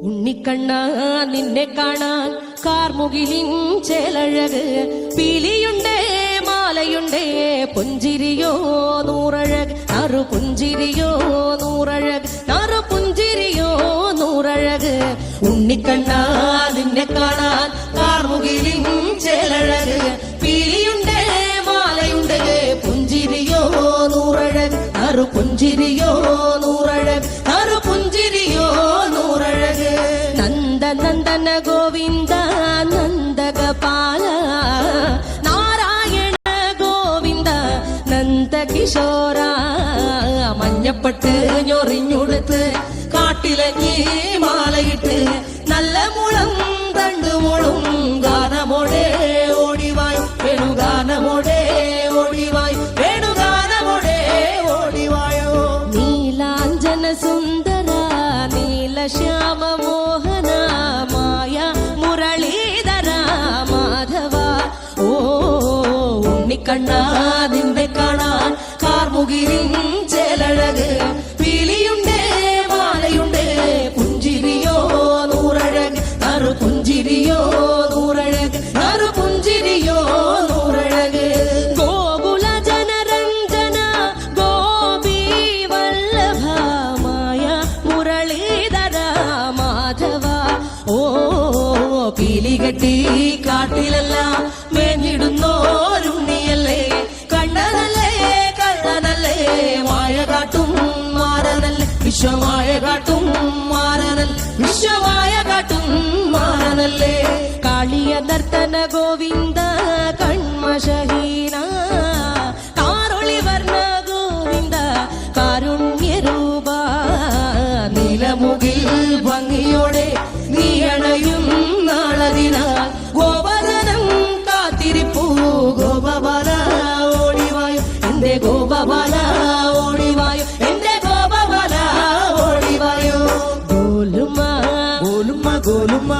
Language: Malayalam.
ഉണ്ണിക്കണ്ണ നിന്നെ കാണാൻ കാർമുകിലിൻ ചേലഴക് പീലിയുണ്ടേ മാലയുണ്ടേ പുഞ്ചിരിയോ നൂറഴക് നറു പുഞ്ചിരിയോ നൂറഴക് നറു പുഞ്ചിരിയോ നൂറഴക് ഉണ്ണിക്കണ്ണ നിന്നെ കാണാൻ കാർമുകിലിൻ ചേലഴക് പീലിയുണ്ടേ മാലയുണ്ടേ പുഞ്ചിരിയോ നൂറഴക് നറു പുഞ്ചിരിയോ നൂറഴക് നറു പുഞ്ചിരിയോ നൂറഴക് നന്ദനന്ദന ഗോവിന്ദ നന്ദഗപാല നാരായണ ഗോവിന്ദ നന്ദകിശോര മഞ്ഞപ്പെട്ട് ഞൊറിഞ്ഞുടുത്ത് കാട്ടിലഞ്ഞി മാലയിട്ട് നല്ല മുളം തണ്ടുമുളും ഗാനമോടെ ഓടിവായ് വേണുഗാനമോടെ ഓടിവായ് വേണുഗാനമോടെ ഓടിവായോ നീലാഞ്ജന സുന്ദര നീലശ്യാമ മോഹന മായ മുരളീധര മാധവ ഓ ഉണ്ണിക്കണ്ണ നിന്നെ കാണാൻ കാർമുകിലിൻ ചേലഴക് പീലിയുണ്ടേ മാലയുണ്ടേ പുഞ്ചിരിയോ നൂറഴക് നറു പുഞ്ചിരിയോ നൂറഴക് നറു പുഞ്ചിരിയോ നൂറഴക് ഗോകുല ജനരഞ്ജന ഗോപി വല്ലഭ മായ മുരളീധര മാധവ ഓ പീലികെട്ടി കാട്ടിലെല്ലാം മേഞ്ഞിടുന്നോരുണ്ണിയല്ലേ കണ്ണനല്ലേ കള്ളനല്ലേ മായ കാട്ടും മാറനല്ലേ വിശ്വമായ കാട്ടും മാറനൽ വിശ്വമായ കാട്ടും മാറനല്ലേ കാളിയ നർത്തന ഗോവിന്ദ കൺമശഹീന കാറൊളി വർണ്ണ ഗോവിന്ദ കാരുണ്യരൂപ നീലമുകിൽ ഭംഗിയോടെ നീ അണയും നാളതിനാൽ ഗോപജനം കാത്തിരിപ്പൂ ഗോപബാല ഓടിവായു എന്റെ ഗോപബാല ഓടിവായു എന്റെ ഗോപബാല ഓടിവായു ഗോലുമ ഗോലുമ ഗോലുമ